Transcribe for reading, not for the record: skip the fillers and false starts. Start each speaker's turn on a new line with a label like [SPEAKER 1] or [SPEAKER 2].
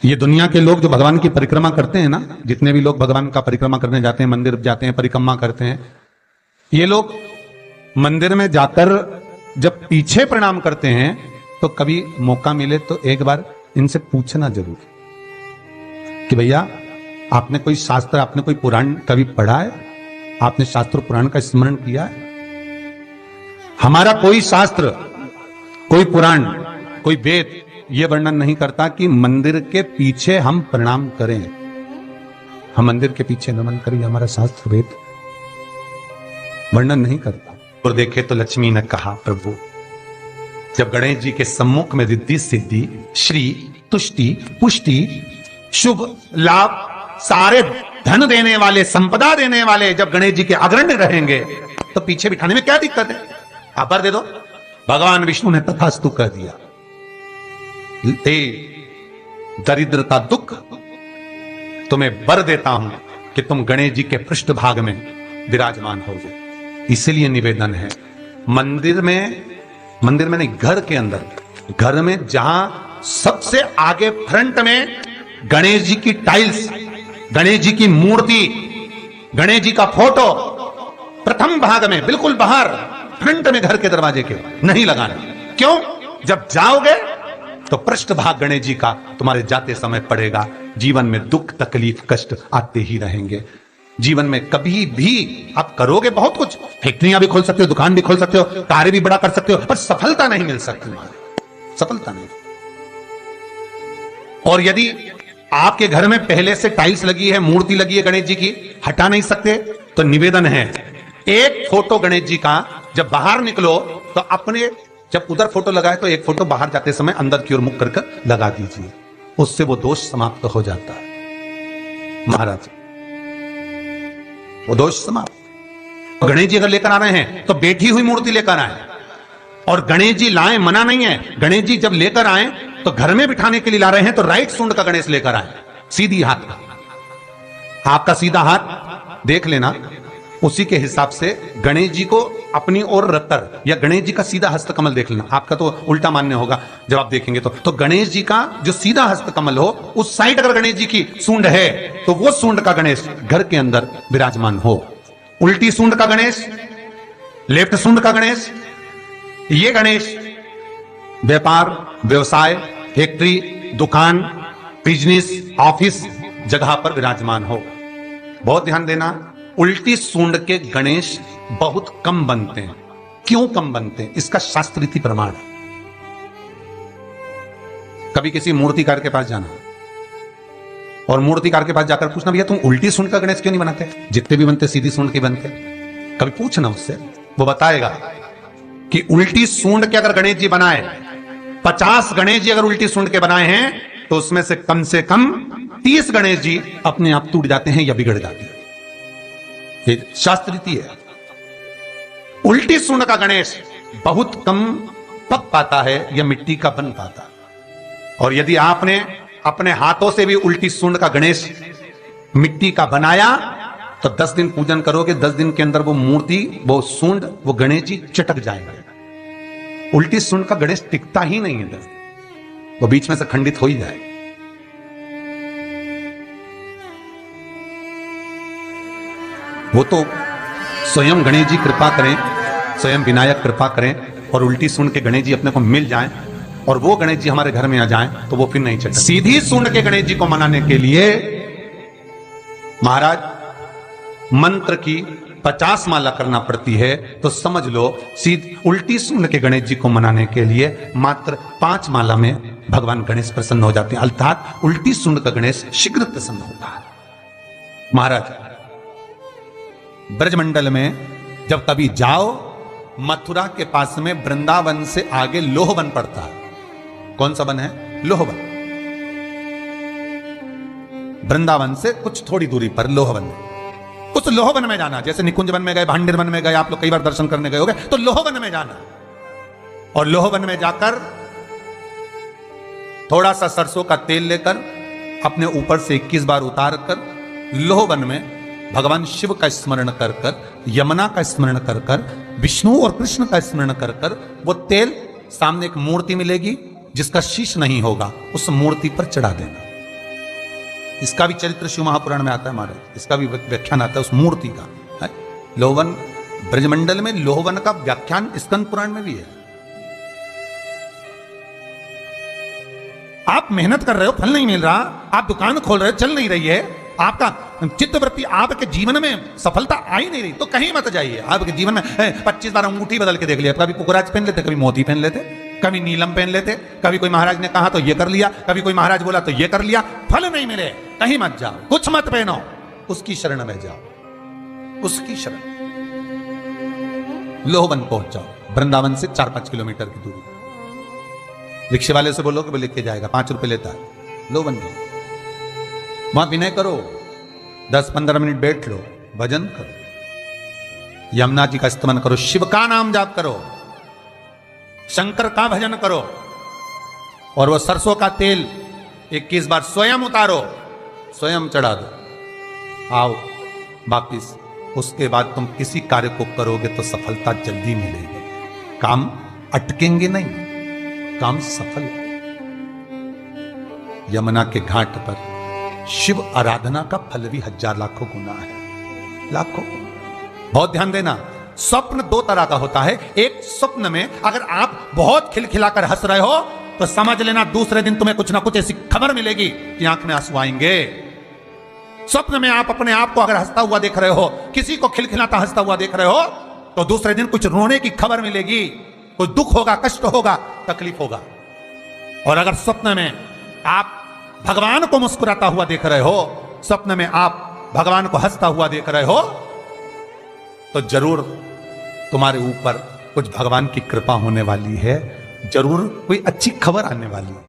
[SPEAKER 1] ये दुनिया के लोग जो भगवान की परिक्रमा करते हैं ना, जितने भी लोग भगवान का परिक्रमा करने जाते हैं, मंदिर जाते हैं, परिक्रमा करते हैं, ये लोग मंदिर में जाकर जब पीछे प्रणाम करते हैं तो कभी मौका मिले तो एक बार इनसे पूछना जरूर कि भैया आपने कोई शास्त्र, आपने कोई पुराण कभी पढ़ा है? आपने शास्त्र पुराण का स्मरण किया है? हमारा कोई शास्त्र, कोई पुराण, कोई वेद यह वर्णन नहीं करता कि मंदिर के पीछे हम प्रणाम करें, हम मंदिर के पीछे नमन करें। हमारा शास्त्र वेद वर्णन नहीं करता। और देखे तो लक्ष्मी ने कहा, प्रभु जब गणेश जी के सम्मुख में रिद्धि सिद्धि, श्री, तुष्टि, पुष्टि, शुभ लाभ, सारे धन देने वाले, संपदा देने वाले जब गणेश जी के अग्रणी रहेंगे तो पीछे बिठाने में क्या दिक्कत है? आप वर दे दो। भगवान विष्णु ने तथास्तु कह दिया। ते दरिद्रता दुख, तुम्हें वर देता हूं कि तुम गणेश जी के पृष्ठभाग में विराजमान हो जाए। इसीलिए निवेदन है, मंदिर में नहीं, घर के अंदर, घर में जहां सबसे आगे फ्रंट में गणेश जी की टाइल्स, गणेश जी की मूर्ति, गणेश जी का फोटो प्रथम भाग में बिल्कुल बाहर फ्रंट में घर के दरवाजे के नहीं लगाना। क्यों? जब जाओगे तो पृष्ठभाग गणेश जी का तुम्हारे जाते समय पड़ेगा। जीवन में दुख, तकलीफ, कष्ट आते ही रहेंगे। जीवन में कभी भी आप करोगे बहुत कुछ, फैक्ट्रियां भी खोल सकते हो, दुकान भी खोल सकते हो, कार्य भी बड़ा कर सकते हो, पर सफलता नहीं मिल सकती, सफलता नहीं। और यदि आपके घर में पहले से टाइल्स लगी है, मूर्ति लगी है गणेश जी की, हटा नहीं सकते, तो निवेदन है, एक फोटो गणेश जी का जब बाहर निकलो तो अपने, जब उधर फोटो लगाए तो एक फोटो बाहर जाते समय अंदर की ओर मुख कर लगा दीजिए। उससे वो दोष समाप्त हो जाता है महाराज, वो दोष समाप्त। गणेश जी अगर लेकर आ रहे हैं तो बैठी हुई मूर्ति लेकर आए, और गणेश जी लाएं मना नहीं है। गणेश जी जब लेकर आए तो घर में बिठाने के लिए ला रहे हैं तो राइट सूंड का गणेश लेकर आए, सीधी हाथ का। आपका सीधा हाथ देख लेना, उसी के हिसाब से गणेश जी को अपनी ओर रखकर, या गणेश जी का सीधा हस्तकमल देख लेना। आपका तो उल्टा मान्य होगा जब आप देखेंगे तो गणेश जी का जो सीधा हस्तकमल हो, उस साइड अगर गणेश जी की सूंड है तो वो सूंड का गणेश घर के अंदर विराजमान हो। उल्टी सूंड का गणेश, लेफ्ट सूंड का गणेश, ये गणेश व्यापार, व्यवसाय, फैक्ट्री, दुकान, बिजनेस, ऑफिस जगह पर विराजमान हो। बहुत ध्यान देना, उल्टी सूंड के गणेश बहुत कम बनते हैं। क्यों कम बनते हैं? इसका शास्त्रीय प्रमाण है। कभी किसी मूर्तिकार के पास जाना और मूर्तिकार के पास जाकर पूछना, भैया तुम उल्टी सूंड का गणेश क्यों नहीं बनाते? जितने भी बनते सीधी सूंड के बनते। कभी पूछना उससे, वो बताएगा कि उल्टी सूंड के अगर गणेश जी बनाए, 50 गणेश जी अगर उल्टी सूंड के बनाए हैं तो उसमें से कम 30 गणेश जी अपने आप टूट जाते हैं या बिगड़ जाते हैं। शास्त्रीय है। उल्टी सूंड का गणेश बहुत कम पक पाता है या मिट्टी का बन पाता। और यदि आपने अपने हाथों से भी उल्टी सूंड का गणेश मिट्टी का बनाया तो 10 दिन पूजन करोगे, 10 दिन के अंदर वो मूर्ति, वो सूंड, वो गणेश जी चटक जाएगा। उल्टी सूंड का गणेश टिकता ही नहीं है, 10 दिन वो बीच में से खंडित हो ही जाएगा। वो तो स्वयं गणेश जी कृपा करें, स्वयं विनायक कृपा करें और उल्टी सूंड के गणेश जी अपने को मिल जाएं और वो गणेश जी हमारे घर में आ जाएं तो वो फिर नहीं चलता। सीधी सूंड के गणेश जी को मनाने के लिए महाराज मंत्र की 50 माला करना पड़ती है। तो समझ लो सीधी उल्टी सूंड के गणेश जी को मनाने के लिए मात्र 5 माला में भगवान गणेश प्रसन्न हो जाते हैं। अर्थात उल्टी सूंड का गणेश शीघ्र प्रसन्न होता है। महाराज ब्रजमंडल में जब कभी जाओ, मथुरा के पास में वृंदावन से आगे लोहवन पड़ता है। कौन सा वन है? लोहवन। वृंदावन से कुछ थोड़ी दूरी पर लोहवन है। उस लोहवन में जाना, जैसे निकुंज वन में गए, भांडेर वन में गए, आप लोग कई बार दर्शन करने गए होंगे, तो लोहवन में जाना और लोहवन में जाकर थोड़ा सा सरसों का तेल लेकर अपने ऊपर से 21 बार उतार कर लोहवन में भगवान शिव का स्मरण कर कर, यमुना का स्मरण कर कर, विष्णु और कृष्ण का स्मरण कर कर, वो तेल सामने एक मूर्ति मिलेगी जिसका शीश नहीं होगा, उस मूर्ति पर चढ़ा देना। इसका भी चरित्र शिव महापुराण में आता है महाराज, इसका भी व्याख्यान आता है उस मूर्ति का है? लोहवन ब्रजमंडल में लोहवन का व्याख्यान स्कंद पुराण में भी है। आप मेहनत कर रहे हो, फल नहीं मिल रहा, आप दुकान खोल रहे हो, चल नहीं रही है, आपका चित्तवृत्ति, आपके जीवन में सफलता आ ही नहीं रही, तो कहीं मत जाइए। आपके जीवन में 25 बार अंगूठी बदल के देख लिया, कभी पुखराज पहन लेते, कभी मोती पहन लेते, कभी नीलम पहन लेते, कभी कोई महाराज ने कहा तो ये कर लिया, कभी कोई महाराज बोला तो ये कर लिया, फल नहीं मिले, कहीं मत जाओ, कुछ मत पहनो, उसकी शरण में जाओ, उसकी शरण। लोहवन पहुंच जाओ, वृंदावन से 4-5 किलोमीटर की दूरी। रिक्शे वाले से बोलो कि वो लेके जाएगा, 5 रुपए लेता है। लोहवन में वहां विनय करो, 10-15 मिनट बैठ लो, भजन करो, यमुना जी का स्तमन करो, शिव का नाम जाप करो, शंकर का भजन करो, और वो सरसों का तेल 21 बार स्वयं उतारो, स्वयं चढ़ा दो, आओ वापिस। उसके बाद तुम किसी कार्य को करोगे तो सफलता जल्दी मिलेगी, काम अटकेंगे नहीं, काम सफल। यमुना के घाट पर शिव आराधना का फल भी 1000 लाखों गुना है, लाखों। बहुत ध्यान देना, स्वप्न 2 तरह का होता है। एक, स्वप्न में अगर आप बहुत खिलखिलाकर हंस रहे हो तो समझ लेना दूसरे दिन तुम्हें कुछ ना कुछ ऐसी खबर मिलेगी कि आंख में आंसू आएंगे। स्वप्न में आप अपने आप को अगर हंसता हुआ देख रहे हो, किसी को खिलखिलाता हंसता हुआ देख रहे हो, तो दूसरे दिन कुछ रोने की खबर मिलेगी, कुछ दुख होगा, कष्ट होगा, तकलीफ होगा। और अगर स्वप्न में आप भगवान को मुस्कुराता हुआ देख रहे हो, स्वप्न में आप भगवान को हंसता हुआ देख रहे हो, तो जरूर तुम्हारे ऊपर कुछ भगवान की कृपा होने वाली है, जरूर कोई अच्छी खबर आने वाली है।